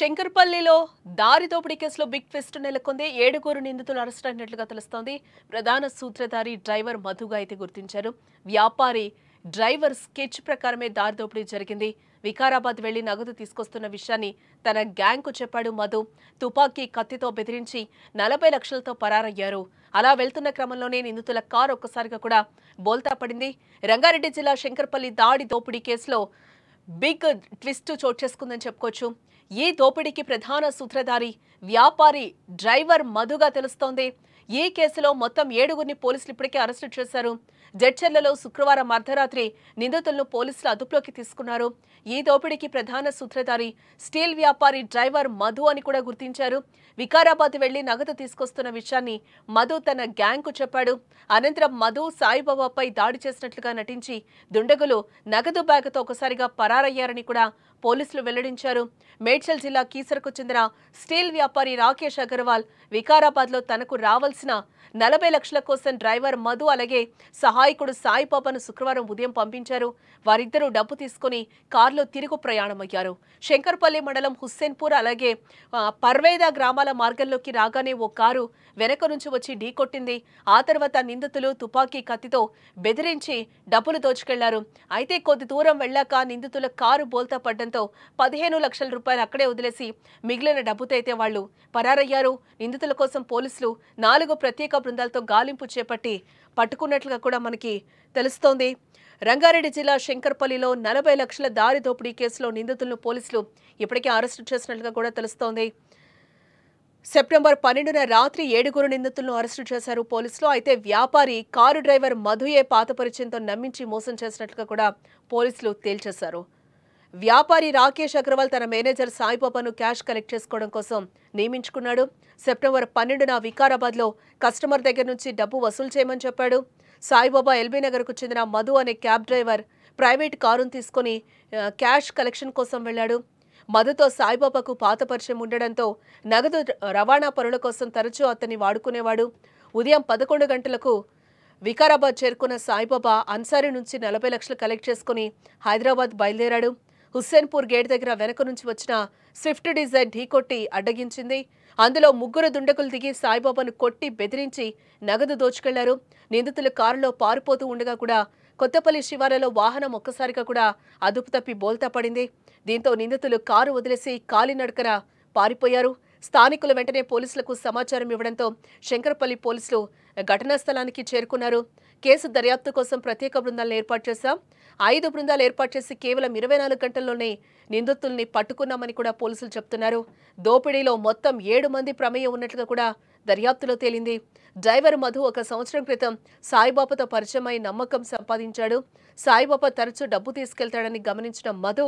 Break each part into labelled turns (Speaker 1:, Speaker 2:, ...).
Speaker 1: శంకర్పల్లిలో దారి దోపిడీ కేసులో బిగ్ ట్విస్ట్ నెలకొంది. 7 నిందితులు అరెస్ట్ అయినట్లుగా తెలుస్తోంది. ప్రధాన సూత్రధారి డ్రైవర్ మధుగా అయితే గుర్తించారు. వ్యాపారి డ్రైవర్ స్కెచ్ ప్రకారమే దారి దోపిడీ జరిగింది. వికారాబాద్ వెళ్లి నగదు తీసుకొస్తున్న విషయాన్ని తన గ్యాంగ్కు చెప్పాడు మధు. తుపాకీ కత్తితో బెదిరించి 40 లక్షలతో పరారయ్యారు. అలా వెళ్తున్న క్రమంలోనే నిందితుల కారు ఒక్కసారిగా కూడా బోల్తా పడింది. రంగారెడ్డి జిల్లా శంకర్పల్లి దాడి దోపిడీ కేసులో బిగ్ ట్విస్ట్ చోటు చేసుకుందని చెప్పుకోవచ్చు. ఈ దోపిడీకి ప్రధాన సూత్రధారి వ్యాపారి డ్రైవర్ మధుగా తెలుస్తోంది. ఈ కేసులో మొత్తం 7గురిని పోలీసులు ఇప్పటికే అరెస్టు చేశారు. జడ్చర్లలో శుక్రవారం అర్ధరాత్రి నిందితులను పోలీసులు అదుపులోకి తీసుకున్నారు. ఈ దోపిడీకి ప్రధాన సూత్రధారి స్టీల్ వ్యాపారి డ్రైవర్ మధు అని కూడా గుర్తించారు. వికారాబాద్ వెళ్లి నగదు తీసుకొస్తున్న విషయాన్ని మధు తన గ్యాంగ్కు చెప్పాడు. అనంతరం మధు సాయిబాబాపై దాడి చేసినట్లుగా నటించి దుండగులు నగదు బ్యాగుతో ఒకసారిగా పరారయ్యారని కూడా పోలీసులు వెల్లడించారు. మేడ్చల్ జిల్లా కీసరకు చెందిన స్టీల్ వ్యాపారి రాకేష్ అగర్వాల్ వికారాబాద్లో తనకు రావాల్సిన 40 లక్షల కోసం డ్రైవర్ మధు అలాగే సహాయకుడు సాయిబాబాను శుక్రవారం ఉదయం పంపించారు. వారిద్దరూ డబ్బు తీసుకుని కారులో తిరుగు ప్రయాణమయ్యారు. శంకర్పల్లి మండలం హుస్సేన్పూర్ అలాగే పర్వేదా గ్రామాల మార్గంలోకి రాగానే ఓ కారు వెనక నుంచి వచ్చి ఢీకొట్టింది. ఆ తర్వాత నిందితులు తుపాకీ కత్తితో బెదిరించి డబ్బులు దోచుకెళ్లారు. అయితే కొద్ది దూరం వెళ్లాక నిందితుల కారు బోల్తా పడ్డంతో 15 లక్షల రూపాయలు అక్కడే వదిలేసి మిగిలిన డబ్బుతో అయితే వాళ్లు పరారయ్యారు. నిందితుల కోసం పోలీసులు 4 ప్రత్యేక బృందాలతో గాలింపు చేపట్టి పట్టుకున్నట్లుగా కూడా మనకి తెలుస్తోంది. రంగారెడ్డి జిల్లా శంకర్పల్లిలో 40 లక్షల దారి దోపిడీ కేసులో నిందితులను పోలీసులు ఇప్పటికే అరెస్టు చేసినట్లుగా కూడా తెలుస్తోంది. సెప్టెంబర్ 12న రాత్రి 7 నిందితులను అరెస్టు చేశారు పోలీసులు. అయితే వ్యాపారి కారు డ్రైవర్ మధుయే పాత పరిచయంతో నమ్మించి మోసం చేసినట్లుగా కూడా పోలీసులు తేల్చేశారు. వ్యాపారి రాకేష్ అగర్వాల్ తన మేనేజర్ సాయిబాబాను క్యాష్ కలెక్ట్ చేసుకోవడం కోసం నియమించుకున్నాడు. సెప్టెంబర్ 12న వికారాబాద్లో కస్టమర్ దగ్గర నుంచి డబ్బు వసూలు చేయమని చెప్పాడు. సాయిబాబా ఎల్బీ నగర్కు చెందిన మధు అనే క్యాబ్ డ్రైవర్ ప్రైవేట్ కారును తీసుకుని క్యాష్ కలెక్షన్ కోసం వెళ్లాడు. మధుతో సాయిబాబాకు పాత పరిచయం ఉండడంతో నగదు రవాణా పనుల కోసం తరచూ అతన్ని వాడుకునేవాడు. ఉదయం 11 గంటలకు వికారాబాద్ చేరుకున్న సాయిబాబా అన్సారీ నుంచి 40 లక్షలు కలెక్ట్ చేసుకుని హైదరాబాద్ బయలుదేరాడు. హుస్సేన్పూర్ గేట్ దగ్గర వెనక నుంచి వచ్చిన స్విఫ్ట్ డిజైర్ ఢీకొట్టి అడ్డగించింది. అందులో 3 దుండగులు దిగి సాయిబాబాను కొట్టి బెదిరించి నగదు దోచుకెళ్లారు. నిందితులు కారులో పారిపోతూ ఉండగా కూడా కొత్తపల్లి శివారులో వాహనం ఒక్కసారిగా కూడా అదుపు తప్పి బోల్తా పడింది. దీంతో నిందితులు కారు వదిలేసి కాలినడకన పారిపోయారు. స్థానికులు వెంటనే పోలీసులకు సమాచారం ఇవ్వడంతో శంకర్పల్లి పోలీసులు ఘటనా స్థలానికి చేరుకున్నారు. కేసు దర్యాప్తు కోసం ప్రత్యేక బృందాలను ఏర్పాటు చేశాం. 5 బృందాలు ఏర్పాటు చేసి కేవలం 24 గంటల్లోనే నిందితుల్ని పట్టుకున్నామని కూడా పోలీసులు చెప్తున్నారు. దోపిడీలో మొత్తం 7 మంది ప్రమేయం ఉన్నట్లుగా కూడా దర్యాప్తులో తేలింది. డ్రైవర్ మధు 1 సంవత్సరం క్రితం సాయిబాబాతో పరిచయమై నమ్మకం సంపాదించాడు. సాయిబాబా తరచూ డబ్బు తీసుకెళ్తాడని గమనించిన మధు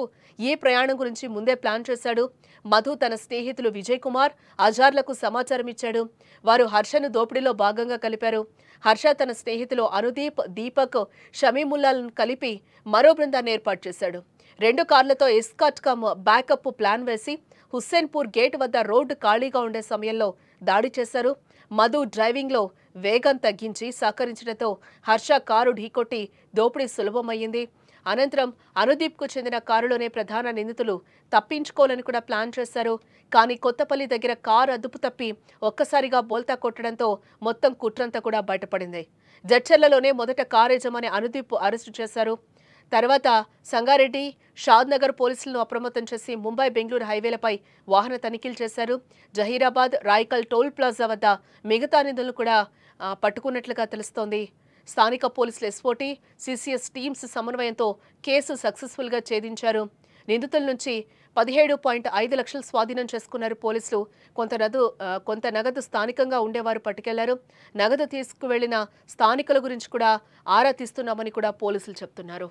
Speaker 1: ఈ ప్రయాణం గురించి ముందే ప్లాన్ చేశాడు. మధు తన స్నేహితులు విజయ్ కుమార్, అజార్లకు సమాచారం ఇచ్చాడు. వారు హర్షను దోపిడీలో భాగంగా కలిపారు. హర్ష తన స్నేహితులు అనుదీప్, దీపక్, షమీముల్లాలను కలిపి మరో బృందాన్ని ఏర్పాటు చేశాడు. 2 కార్లతో ఎస్కాట్ కమ్ బ్యాకప్ ప్లాన్ వేసి హుస్సేన్పూర్ గేట్ వద్ద రోడ్డు ఖాళీగా ఉండే సమయంలో దాడి చేశారు. మధు డ్రైవింగ్లో వేగం తగ్గించి సహకరించడంతో హర్ష కారు ఢీకొట్టి దోపిడీ సులభమయ్యింది. అనంతరం అనుదీప్కు చెందిన కారులోనే ప్రధాన నిందితులు తప్పించుకోవాలని కూడా ప్లాన్ చేశారు. కానీ కొత్తపల్లి దగ్గర కారు అదుపు తప్పి ఒక్కసారిగా బోల్తా కొట్టడంతో మొత్తం కుట్రంతా కూడా బయటపడింది. జడ్చర్లలోనే మొదట కారు యజమాని అనుదీప్ అరెస్టు చేశారు. తర్వాత సంగారెడ్డి, షాద్నగర్ పోలీసులను అప్రమత్తం చేసి ముంబై బెంగళూరు హైవేలపై వాహన తనిఖీలు చేశారు. జహీరాబాద్, రాయ్కల్ టోల్ ప్లాజా వద్ద మిగతా నిందితులను కూడా పట్టుకున్నట్లుగా తెలుస్తోంది. స్థానిక పోలీసులు ఎస్ఓటీ, సిసిఎస్ టీమ్స్ సమన్వయంతో కేసు సక్సెస్ఫుల్గా ఛేదించారు. నిందితుల నుంచి 17.5 లక్షలు స్వాధీనం చేసుకున్నారు పోలీసులు. కొంత నగదు స్థానికంగా ఉండేవారు పట్టుకెళ్లారు. నగదు తీసుకువెళ్లిన స్థానికుల గురించి కూడా ఆరా తీస్తున్నామని కూడా పోలీసులు చెప్తున్నారు.